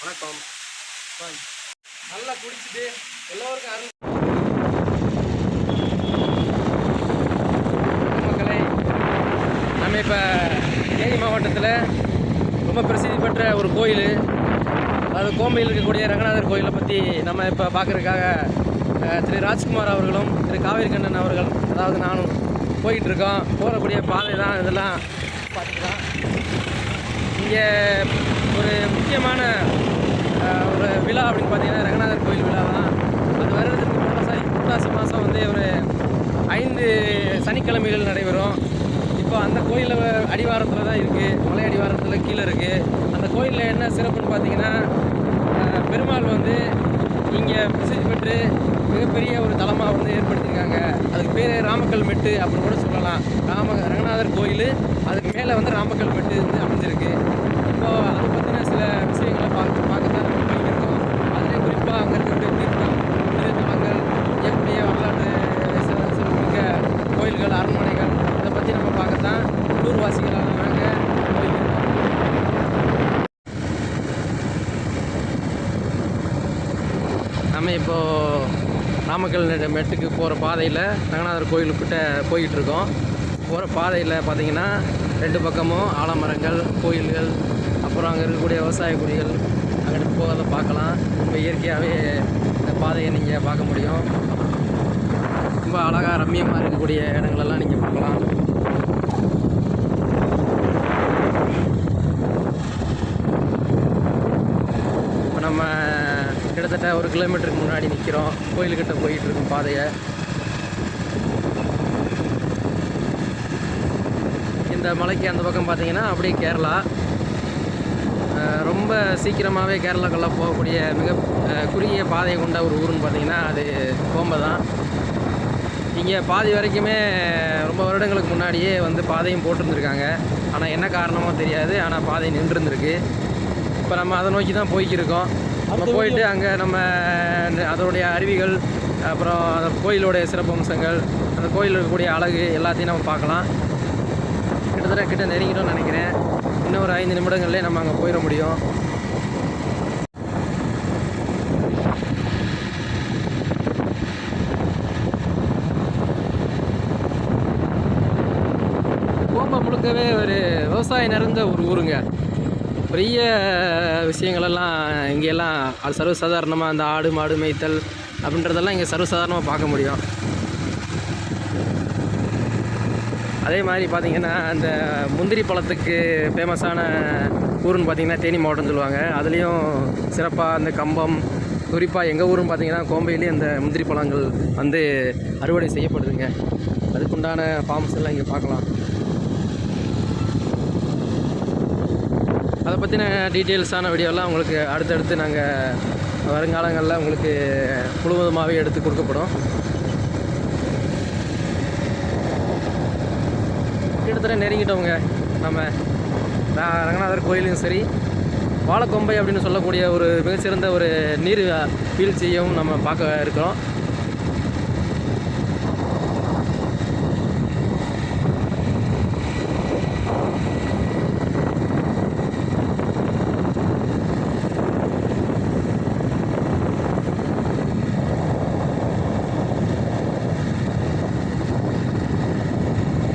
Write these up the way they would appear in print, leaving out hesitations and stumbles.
வணக்கம். நல்லா குடிச்சிட்டு எல்லோருக்கும் மக்களே, நம்ம இப்போ தேனி மாவட்டத்தில் ரொம்ப பிரசித்தி பெற்ற ஒரு கோயில், அது கோம்பையில் இருக்கக்கூடிய ரங்கநாதர் கோயிலை பற்றி நம்ம இப்போ பார்க்குறதுக்காக திரு ராஜ்குமார் அவர்களும் திரு காவேரி கண்ணன் அவர்கள், அதாவது நானும் போயிட்டுருக்கோம். போகக்கூடிய பாதை தான் இதெல்லாம் பார்த்துக்கலாம். இங்கே ஒரு முக்கியமான ஒரு விழா அப்படின்னு பார்த்தீங்கன்னா ரங்கநாதர் கோயில் விழா தான். அது வருடத்துக்கு புரட்டாசி மாதம் வந்து ஒரு 5 சனிக்கிழமைகள் நடைபெறும். இப்போ அந்த கோயிலில் அடிவாரத்தில் தான் இருக்குது, மலை அடிவாரத்தில் கீழே இருக்குது. அந்த கோயிலில் என்ன சிறப்புன்னு பார்த்தீங்கன்னா, பெருமாள் வந்து இங்கே பிரசித்தி பெற்று மிகப்பெரிய ஒரு தலமாக வந்து ஏற்படுத்தியிருக்காங்க. அதுக்கு பேர் ராமக்கல் மெட்டு அப்படின்னு கூட சொல்லலாம். ரங்கநாதர் கோயில், அதுக்கு மேலே வந்து ராமக்கல் மெட்டு வந்து அமைஞ்சிருக்கு. இப்போது அதை பற்றின சில விஷயங்களை பார்க்கத்தான் நம்ம போயிருக்கோம். அதிலே குறிப்பாக அங்கே இருக்கக்கூடிய தீர்த்தம், தலங்கள், இயற்கைய வரலாற்று சிறப்புமிக்க கோயில்கள், அரண்மனைகள், இதை பற்றி நம்ம பார்க்கத்தான் உள்ளூர்வாசிகளாக நாங்கள் போயிருக்கோம். நம்ம இப்போது நாமக்கல் மெட்டுக்கு போகிற பாதையில் ரங்கநாதர் கோயிலுக்கிட்ட போயிட்டுருக்கோம். போகிற பாதையில் பார்த்திங்கன்னா 2 பக்கமும் ஆலமரங்கள், கோயில்கள், அப்புறம் அங்கே இருக்கக்கூடிய விவசாய குடிகள், அங்கிட்டு போகிறத பார்க்கலாம். இப்போ இயற்கையாகவே இந்த பாதையை நீங்கள் பார்க்க முடியும். ரொம்ப அழகாக ரம்மியமாக இருக்கக்கூடிய இடங்களெல்லாம் நீங்கள் பார்க்கலாம். இப்போ நம்ம கிட்டத்தட்ட 1 கிலோமீட்டருக்கு முன்னாடி நிற்கிறோம். கோயிலுக்கிட்ட போயிட்டுருக்கோம் பாதையை. இந்த மலைக்கு அந்த பக்கம் பார்த்தீங்கன்னா அப்படியே கேரளா. ரொம்ப சீக்கிரமாகவே கேரளாக்கெல்லாம் போகக்கூடிய மிக குறுகிய பாதையை கொண்ட ஒரு ஊருன்னு பார்த்தீங்கன்னா அது கோம்பை தான். இங்கே பாதி வரைக்குமே ரொம்ப வருடங்களுக்கு முன்னாடியே வந்து பாதையும் போட்டிருந்துருக்காங்க. ஆனால் என்ன காரணமோ தெரியாது, ஆனால் பாதை நின்றுருந்துருக்கு. இப்போ நம்ம அதை நோக்கி தான் போய்க்கிருக்கோம். நம்ம போயிட்டு அங்கே நம்ம அதோடைய அருவிகள், அப்புறம் அந்த கோயிலுடைய சிறப்பம்சங்கள், அந்த கோயிலில் இருக்கக்கூடிய அழகு எல்லாத்தையும் நம்ம பார்க்கலாம். கிட்ட நெருங்கிட்டோம்னு நினைக்கிறேன். இன்னும் ஒரு 5 நிமிடங்கள்லேயே நம்ம அங்கே போயிட முடியும். கோம்பை முழுக்கவே ஒரு விவசாயம் நிறைந்த ஒரு ஊருங்க. பெரிய விஷயங்களெல்லாம் இங்கெல்லாம் அது சர்வசாதாரணமாக அந்த ஆடு மாடு மேய்த்தல் அப்படின்றதெல்லாம் இங்கே சர்வசாதாரணமாக பார்க்க முடியும். அதே மாதிரி பார்த்திங்கன்னா அந்த முந்திரி பழத்துக்கு ஃபேமஸான ஊருன்னு பார்த்திங்கன்னா தேனி மாவட்டம்னு சொல்லுவாங்க. அதுலேயும் சிறப்பாக அந்த கம்பம், குறிப்பாக எங்கள் ஊருன்னு பார்த்திங்கன்னா கோம்பையிலேயே அந்த முந்திரி பழங்கள் வந்து அறுவடை செய்யப்படுதுங்க. அதுக்குண்டான ஃபார்ம்ஸ் எல்லாம் இங்கே பார்க்கலாம். அதை பற்றின டீட்டெயில்ஸான வீடியோலாம் உங்களுக்கு அடுத்தடுத்து நாங்கள் வருங்காலங்களில் உங்களுக்கு முழுவதுமாகவே எடுத்து கொடுக்கப்படும். கிட்டத்தட்ட நெருங்கிட்டவங்க. நம்ம ரங்கநாதர் கோயிலும் சரி, வாழைக்கொம்பை அப்படின்னு சொல்லக்கூடிய ஒரு மிகச்சிறந்த ஒரு நீர் வீழ்ச்சியும் நம்ம பார்க்க இருக்கிறோம்.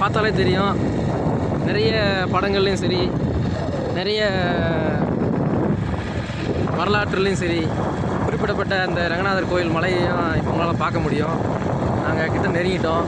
பார்த்தாலே தெரியும், நிறைய படங்கள்லையும் சரி, நிறைய வரலாற்றுலேயும் சரி குறிப்பிடப்பட்ட அந்த ரங்கநாதர் கோயில் மலையையும் இப்போ உங்களால் பார்க்க முடியும். நாங்கள் கிட்ட நெருங்கிட்டோம்.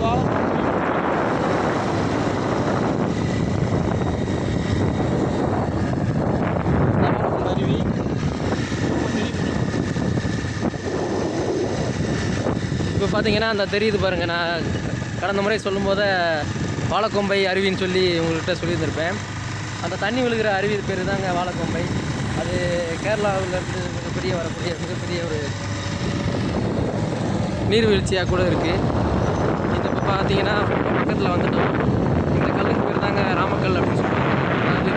வாழை அருவி இப்போ பார்த்தீங்கன்னா அந்த தெரியுது பாருங்கள், நான் கடந்த முறை சொல்லும்போது வாழைக்கொம்பை அருவின்னு சொல்லி உங்கள்கிட்ட சொல்லியிருந்திருப்பேன். அந்த தண்ணி விழுகிற அருவி பேர் தாங்க வாழைக்கொம்பை. அது கேரளாவிலேருந்து மிகப்பெரிய வரக்கூடிய மிகப்பெரிய ஒரு நீர்வீழ்ச்சியாக கூட இருக்குது. இது இப்போ பார்த்தீங்கன்னா பக்கத்தில் வந்துட்டோம். இந்த கல்லுக்கு பேர் தாங்க ராமக்கல் அப்படின்னு சொல்லுவாங்க. அது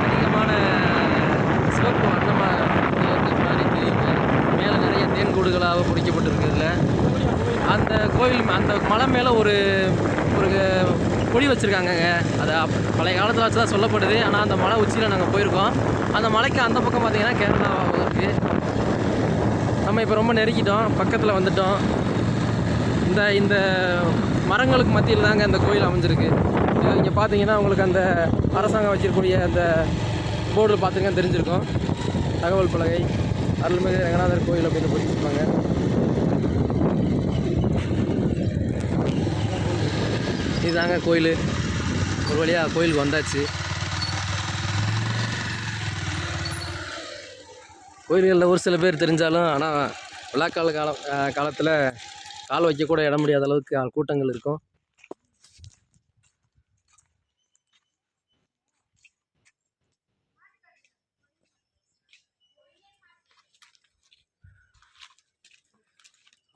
அதிகமான சிவப்பு வண்ணமாக மாதிரி தெரியுங்க. மேலே நிறைய தேன்கூடுகளாக பொறிக்கப்பட்டிருக்குதுல. அந்த கோயில் அந்த மலை மேலே ஒரு ஒரு கொடி வச்சுருக்காங்கங்க. அதை பழைய காலத்தில் வச்சு தான் சொல்லப்படுது. ஆனால் அந்த மலை உச்சியில் நாங்கள் போயிருக்கோம். அந்த மலைக்கு அந்த பக்கம் பார்த்திங்கன்னா கேரளாவாக இருக்குது. நம்ம இப்போ ரொம்ப நெருக்கிட்டோம், பக்கத்தில் வந்துட்டோம். இந்த மரங்களுக்கு மத்தியில் தாங்க அந்த கோயில் அமைஞ்சிருக்கு. இங்கே பார்த்தீங்கன்னா உங்களுக்கு அந்த அரசாங்கம் வச்சிருக்கக்கூடிய அந்த போர்டில் பார்த்துருங்க தெரிஞ்சிருக்கும். தகவல் பலகை அருள்மிகு ரங்கநாதர் கோயில் அப்படின்னு போட்டிருப்பாங்க. இதுதாங்க கோயில். ஒரு வழியாக கோயிலுக்கு வந்தாச்சு. கோயில்களில் ஒரு சில பேர் தெரிஞ்சாலும், ஆனால் விழாக்கால காலத்தில் கால் வைக்கக்கூட இட முடியாத அளவுக்கு கூட்டங்கள் இருக்கும்.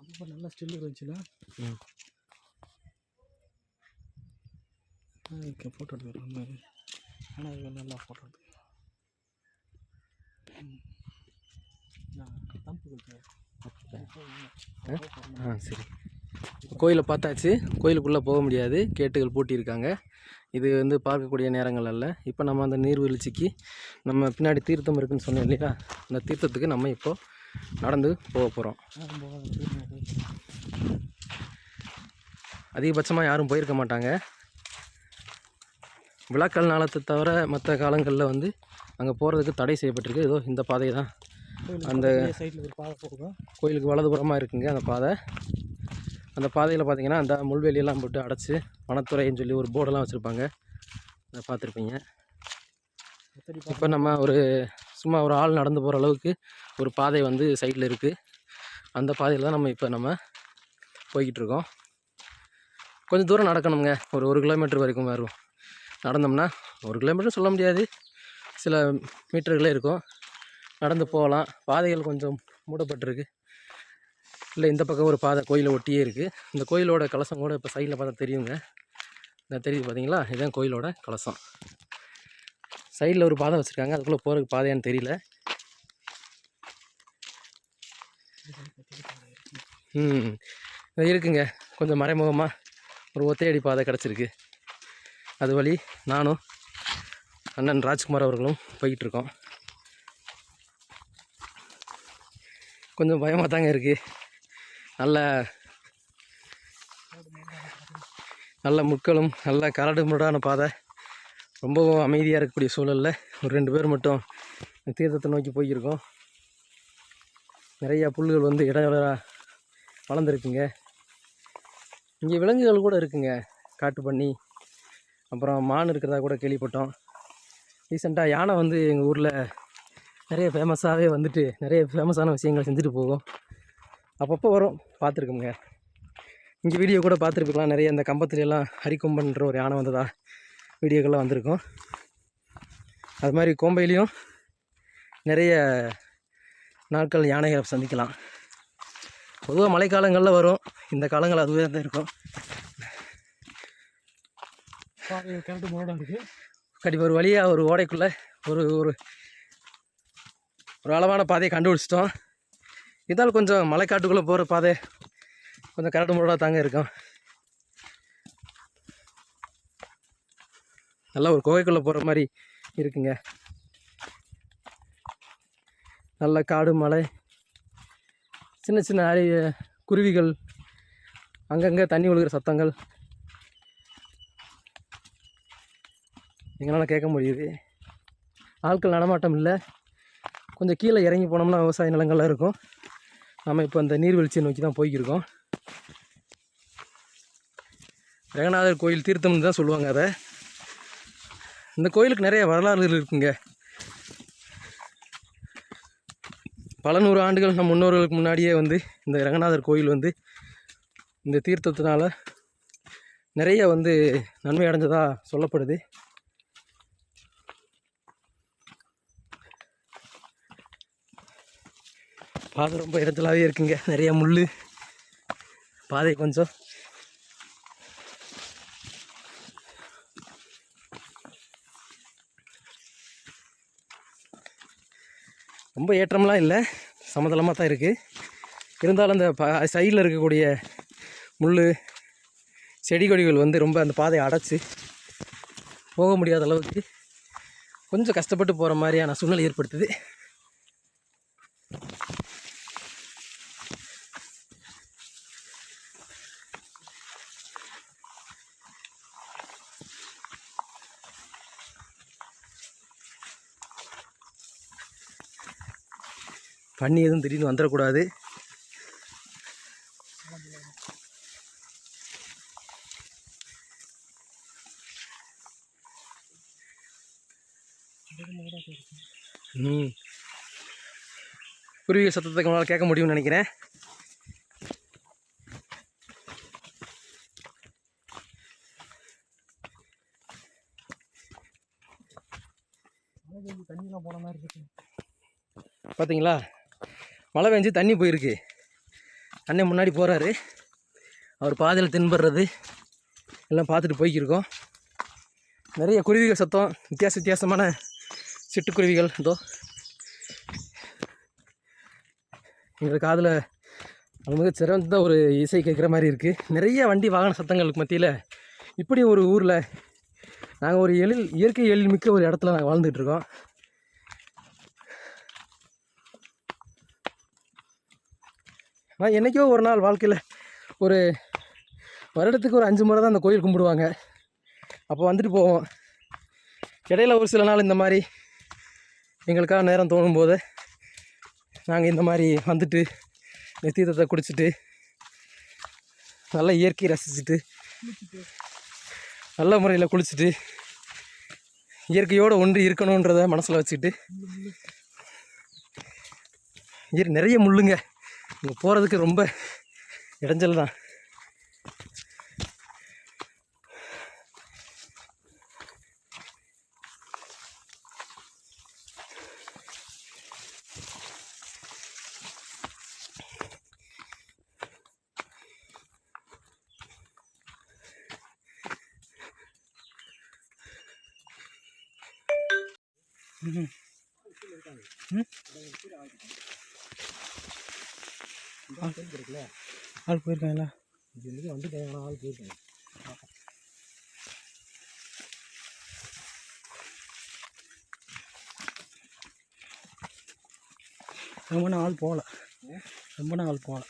அப்போ நல்லா ஸ்டில் இருந்துச்சுல. ஃபோட்டோ எடுத்துக்கிறோம் மாதிரி. ஆனால் இது நல்லா ஃபோட்டோ எடுத்துக்கிறோம். சரி, கோயிலை பார்த்தாச்சு. கோயிலுக்குள்ளே போக முடியாது, கேட்டுகள் பூட்டியிருக்காங்க. இது வந்து பார்க்கக்கூடிய நேரங்கள் அல்ல. இப்போ நம்ம அந்த நீர்வீழ்ச்சிக்கு நம்ம பின்னாடி தீர்த்தம் இருக்குதுன்னு சொன்னோம் இல்லையா, அந்த தீர்த்தத்துக்கு நம்ம இப்போது நடந்து போக போகிறோம். அதிகபட்சமாக யாரும் போயிருக்க மாட்டாங்க. விழாக்கள் நாளத்தை தவிர மற்ற காலங்களில் வந்து அங்கே போகிறதுக்கு தடை செய்யப்பட்டிருக்கு. ஏதோ இந்த பாதை தான் அந்த கோயிலுக்கு வலதுபுறமாக இருக்குங்க அந்த பாதை. அந்த பாதையில் பார்த்திங்கன்னா அந்த முள்வேலியெல்லாம் போட்டு அடைச்சி வனத்துறைன்னு சொல்லி ஒரு போர்டெல்லாம் வச்சுருப்பாங்க, அதை பார்த்துருப்பீங்க. இப்போ நம்ம சும்மா ஒரு ஆள் நடந்து போகிற அளவுக்கு ஒரு பாதை வந்து சைடில் இருக்குது. அந்த பாதையில் தான் நம்ம போய்கிட்டு இருக்கோம். கொஞ்சம் தூரம் நடக்கணுங்க, ஒரு 1 கிலோமீட்டர் வரைக்கும் வரும். நடந்தோம்னா 1 கிலோமீட்டர் சொல்ல முடியாது, சில மீட்டர்களே இருக்கும். நடந்து போகலாம். பாதைகள் கொஞ்சம் மூடப்பட்டிருக்கு. இல்லை, இந்த பக்கம் ஒரு பாதை கோயிலை ஒட்டியே இருக்குது. இந்த கோயிலோட கலசம் கூட இப்போ சைடில் பார்த்தா தெரியுங்க. இந்த தெரியுது பார்த்தீங்களா, இதுதான் கோயிலோட கலசம். சைடில் ஒரு பாதை வச்சுருக்காங்க, அதுக்குள்ளே போகிறதுக்கு பாதையான்னு தெரியல. இருக்குங்க, கொஞ்சம் மறைமுகமாக ஒரு ஒத்தையடி பாதை கிடச்சிருக்கு. அது வழி நானும் அண்ணன் ராஜ்குமார் அவர்களும் போய்கிட்டுருக்கோம். கொஞ்சம் பயமாக தாங்க இருக்குது. நல்ல முட்களும் நல்ல கரடு முரடான பாதை. ரொம்பவும் அமைதியாக இருக்கக்கூடிய சூழலில் ஒரு 2 பேர் மட்டும் தீர்த்தத்தை நோக்கி போய்க்கிருக்கோம். நிறையா புல்லுகள் வந்து இடம் வளர்ந்துருக்குங்க. இங்கே விலங்குகள் கூட இருக்குங்க, காட்டு பண்ணி, அப்புறம் மான் இருக்கிறதா கூட கேள்விப்பட்டோம். ரீசெண்டாக யானை வந்து எங்கள் ஊரில் நிறைய ஃபேமஸாகவே வந்துட்டு நிறைய ஃபேமஸான விஷயங்களை செஞ்சுட்டு போகும். அப்பப்போ வரும், பார்த்துருக்கோங்க. இங்கே வீடியோ கூட பார்த்துருக்கலாம். நிறைய இந்த கம்பத்துலையெல்லாம் ஹரிக்கொம்பன்ற ஒரு யானை வந்ததா வீடியோக்கெல்லாம் வந்திருக்கும். அது மாதிரி கோம்பையிலையும் நிறைய நாட்கள் யானைகளை சந்திக்கலாம். பொதுவாக மழைக்காலங்களில் வரும், இந்த காலங்கள் அதுவே தான் இருக்கும். கண்டிப்பாக ஒரு வழியாக ஒரு ஓடைக்குள்ளே ஒரு அளவான பாதையை கண்டுபிடிச்சிட்டோம். இதால் கொஞ்சம் மலைக்காட்டுக்குள்ளே போகிற பாதை கொஞ்சம் கரடு முரடாக தாங்க இருக்கும். நல்லா ஒரு குகைக்குள்ளே போகிற மாதிரி இருக்குங்க. நல்ல காடு, மலை, சின்ன சின்ன குருவிகள், அங்கங்கே தண்ணி ஒழுகிற சத்தங்கள் எங்களால் கேட்க முடியுது. ஆட்கள் நடமாட்டம் இல்லை. கொஞ்சம் கீழே இறங்கி போனோம்னா விவசாய நிலங்கள்லாம் இருக்கும். நம்ம இப்போ அந்த நீர்வீழ்ச்சியை நோக்கி தான் போய்க்கிருக்கோம். ரங்கநாதர் கோயில் தீர்த்தம்னு தான் சொல்லுவாங்க அதை. இந்த கோயிலுக்கு நிறைய வரலாறுகள் இருக்குங்க. பல நூறு ஆண்டுகள் நம் முன்னோர்களுக்கு முன்னாடியே வந்து இந்த ரங்கநாதர் கோயில் வந்து இந்த தீர்த்தத்தினால நிறைய வந்து நன்மை அடைஞ்சதாக சொல்லப்படுது. பாதை ரொம்ப இடத்துலாவே இருக்குங்க, நிறைய முள், பாதை கொஞ்சம் ரொம்ப ஏற்றம்லாம் இல்லை, சமதளமாக தான் இருக்குது. இருந்தாலும் அந்த சைடில் இருக்கக்கூடிய முள் செடி கொடிகள் வந்து ரொம்ப அந்த பாதையை அடைச்சி போக முடியாத அளவுக்கு கொஞ்சம் கஷ்டப்பட்டு போகிற மாதிரியான சூழ்நிலை ஏற்படுத்துது. பண்ணி எதுவும் திடீர்னு வந்துடக்கூடாது. குருவி சத்தத்தை உங்களால் கேட்க முடியும்னு நினைக்கிறேன். தண்ணிலாம் போன மாதிரி இருக்கு. பார்த்தீங்களா, மழை பெஞ்சு தண்ணி போயிருக்கு. அண்ணன் முன்னாடி போகிறாரு, அவர் பாதையில் தென்படுறது எல்லாம் பார்த்துட்டு போய்க்கிருக்கோம். நிறைய குருவிகள் சத்தம், வித்தியாசமான சிட்டுக்குருவிகள் இதோ எங்களுக்கு காதில் அது மிக சிறந்த ஒரு இசை கேட்குற மாதிரி இருக்குது. நிறைய வண்டி வாகன சத்தங்களுக்கு மத்தியில் இப்படி ஒரு ஊரில் நாங்கள் ஒரு இயற்கை எழில் மிக்க ஒரு இடத்துல நாங்கள் வாழ்ந்துட்டுருக்கோம். ஆனால் என்றைக்கோ ஒரு நாள் வாழ்க்கையில் ஒரு வருடத்துக்கு ஒரு 5 முறை தான் அந்த கோயில் கும்பிடுவாங்க. அப்போ வந்துட்டு போவோம். இடையில ஒரு சில நாள் இந்த மாதிரி எங்களுக்காக நேரம் தோணும்போது நாங்கள் இந்த மாதிரி வந்துட்டு தீர்த்தத்தை குடிச்சிட்டு நல்லா இயற்கையை ரசிச்சுட்டு நல்ல முறையில் குளிச்சுட்டு இயற்கையோடு ஒன்று இருக்கணுன்றத மனசில் வச்சுக்கிட்டு. நிறைய முள்ளுங்க, இங்கே போகிறதுக்கு ரொம்ப இடைஞ்சல் தான். ஆள் போயிருக்காங்களா? வந்துட்டாங்க, ஆள் போயிருக்காங்க. ரொம்ப ஆள் போகல, ரொம்ப ஆள் போகல.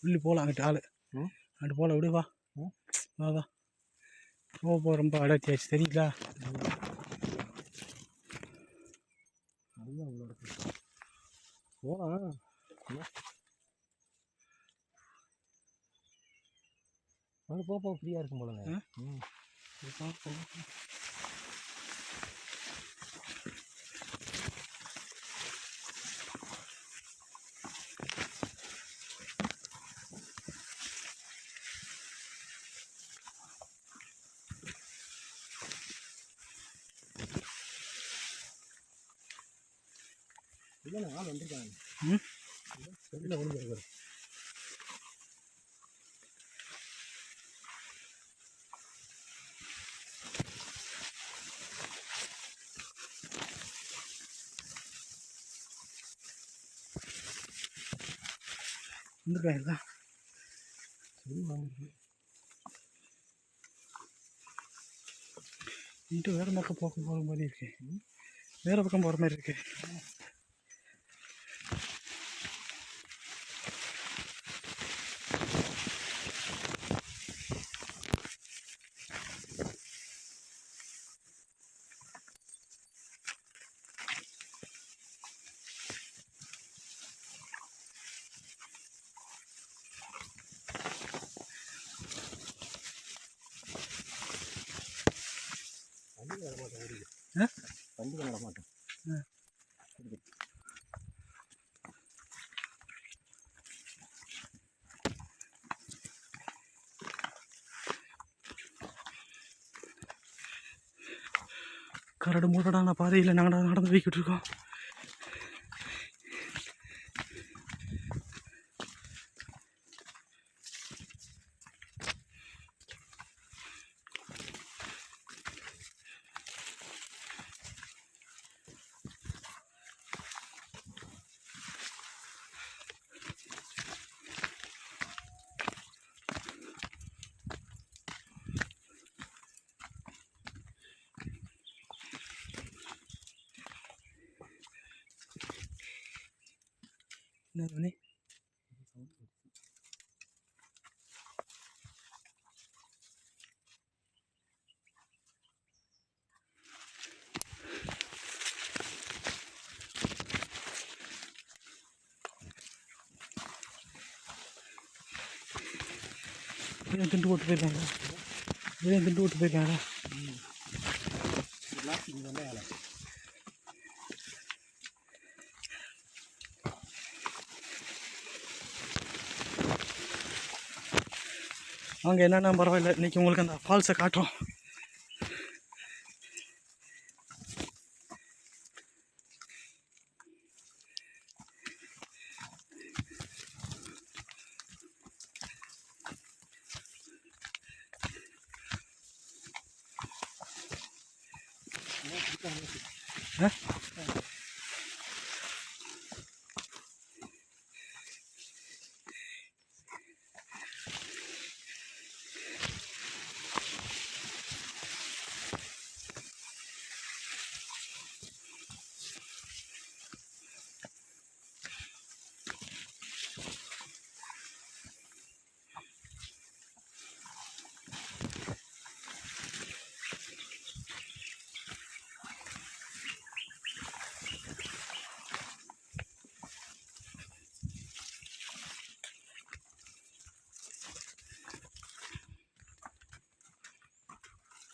உள்ளி போகலாம், அங்கிட்ட ஆள் அங்கிட்டு போகல, விடு, வா வா வா போ ரொம்ப அடர்த்தியாச்சு தெரியுங்களா? போகலாம், அங்கே போக ஃப்ரீயாக இருக்கும் போலங்க. இல்லைண்ணா, ஆள் வந்துருக்காங்க. செல்லில் விழுந்துருக்காரு. வந்துருக்காங்களா? இன்ட்டு வேறு பக்கம் போகிற மாதிரி இருக்கு, வேறு பக்கம் போகிற மாதிரி இருக்கு. மாட்டோம். கரடு முரடான பாதையில் நாங்கள் நடந்து போய்கிட்டு இருக்கோம். என்ன பண்ணி திண்டு போட்டு போயிருக்காங்க. திண்டு போட்டு போயிருக்காங்க. அவங்க என்னென்னா பரவாயில்ல, இன்றைக்கி உங்களுக்கு அந்த ஃபால்ஸை காட்டுறோம்.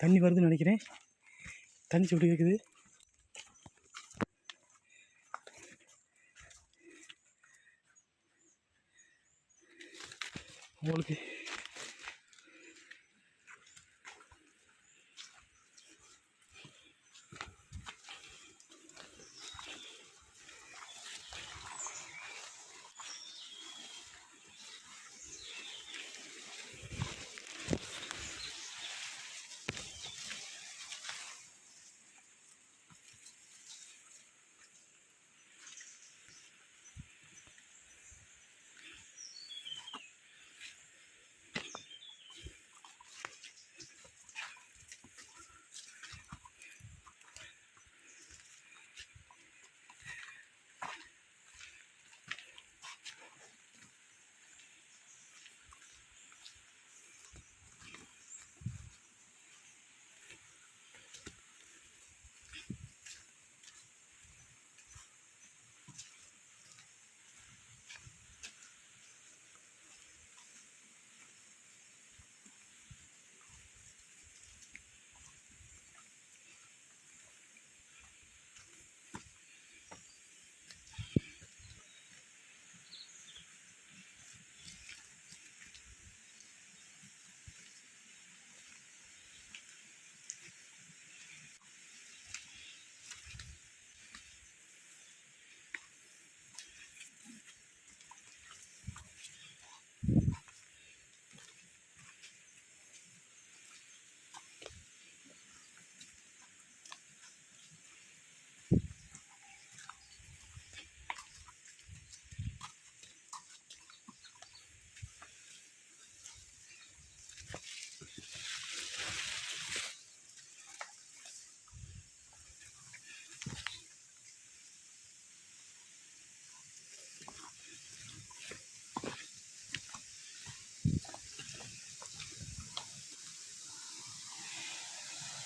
தண்ணி வருதுன்னு நினைக்கிறேன். தண்ணி சுடி இருக்குது. உங்களுக்கு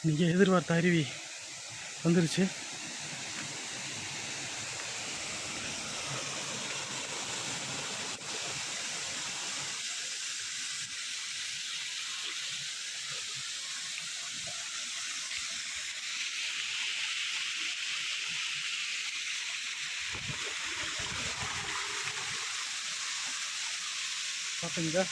நீங்கள் எதிர்பார்த்த அருவி வந்துருச்சு. பார்த்துங்க.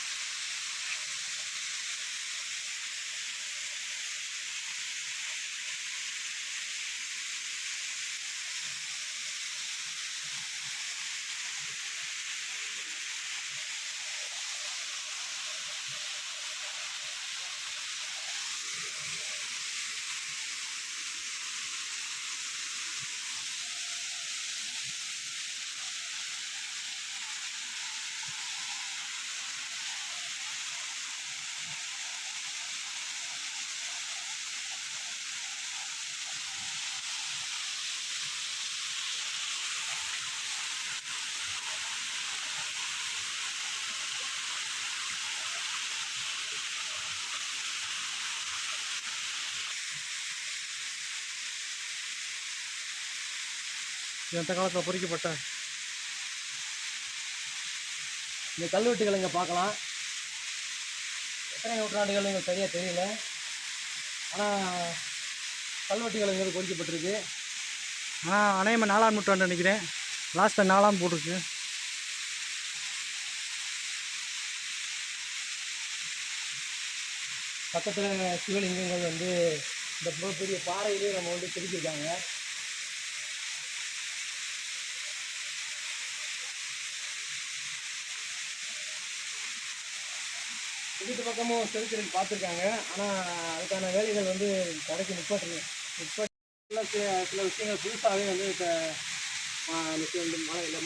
இது அந்த காலத்தில் பொறிக்கப்பட்ட இந்த கல்வெட்டுகள் இங்கே பார்க்கலாம். எத்தனை நூற்றாண்டுகள் எங்களுக்கு சரியாக தெரியல, ஆனால் கல்வெட்டுகள் இங்கே பொறிக்கப்பட்டிருக்கு. ஆனால் அநேகமாக 4ஆம் நூற்றாண்டு நினைக்கிறேன். லாஸ்ட்டில் 4ஆம் போட்டிருக்கு. பக்கத்தில் சிவலிங்கங்கள் வந்து இந்த பெரிய பாறையிலே நம்ம வந்து செதுக்கியிருக்காங்க. வீட்டு பக்கமும் செதுக்கிறதுக்கு பார்த்துருக்காங்க, ஆனால் அதுக்கான வேலைகள் வந்து கடைக்கு சில விஷயங்கள் புதுசாகவே வந்து இப்போ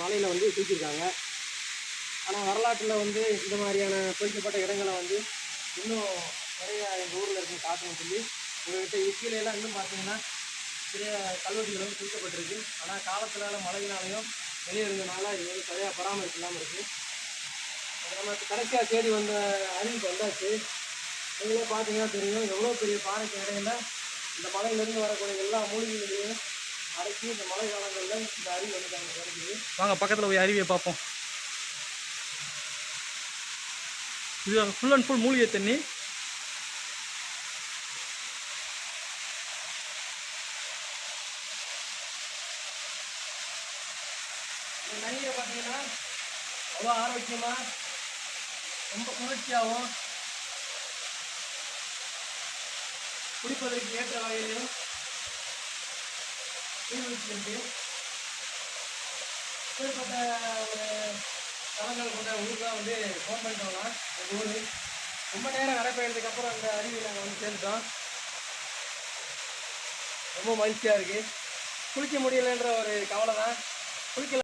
மலையில் வந்து தூக்கியிருக்காங்க. ஆனால் வரலாற்றில் வந்து இந்த மாதிரியான பொறிக்கப்பட்ட இடங்களை வந்து இன்னும் நிறைய எங்கள் ஊரில் இருக்கு காட்டணும்னு சொல்லி உங்கள்கிட்ட கீழேலாம் இன்னும் பார்த்தீங்கன்னா சிறிய கல்வெட்டுகள் வந்து தூக்கப்பட்டிருக்கு. ஆனால் காலத்தினால மழையினாலையும் வெளியே இருந்தனால இது வந்து சரியாக பராமரிப்பு இல்லாமல் இருக்குது. நம்ம கடைசியாக தேடி வந்த அறிவுக்கு வந்தாச்சு. நீங்களே பார்த்தீங்கன்னா தெரியும் எவ்வளோ பெரிய பாறைக்கு இடையில இந்த மலையிலேருந்து வரக்கூடிய எல்லா மூலிகைகளையும் அடக்கி இந்த மழை காலங்களில் இந்த அருவி வந்து நமக்கு கிடைக்குது. வாங்க பக்கத்தில் போய் அருவியை பார்ப்போம். இது ஃபுல் அண்ட் ஃபுல் மூலிகை தண்ணி. இந்த தண்ணியை பார்த்தீங்கன்னா அவ்வளோ ஆரோக்கியமாக ரொம்ப குளிர்ச்சியாகவும் குடிப்பதற்கு ஏற்ற வகையிலையும் இருக்கு. இப்பேற்பட்ட தலங்கள் கொண்ட ஊர் தான் வந்து கோம்பன்டோலாம். எங்கள் ஊர் ரொம்ப நேரம் நடைபெறதுக்கு அப்புறம் அந்த அருவியில் நாங்கள் வந்து சேர்ந்துட்டோம். ரொம்ப மகிழ்ச்சியாக இருக்குது. குளிக்க முடியலைன்ற ஒரு கவலை தான். குளிக்கல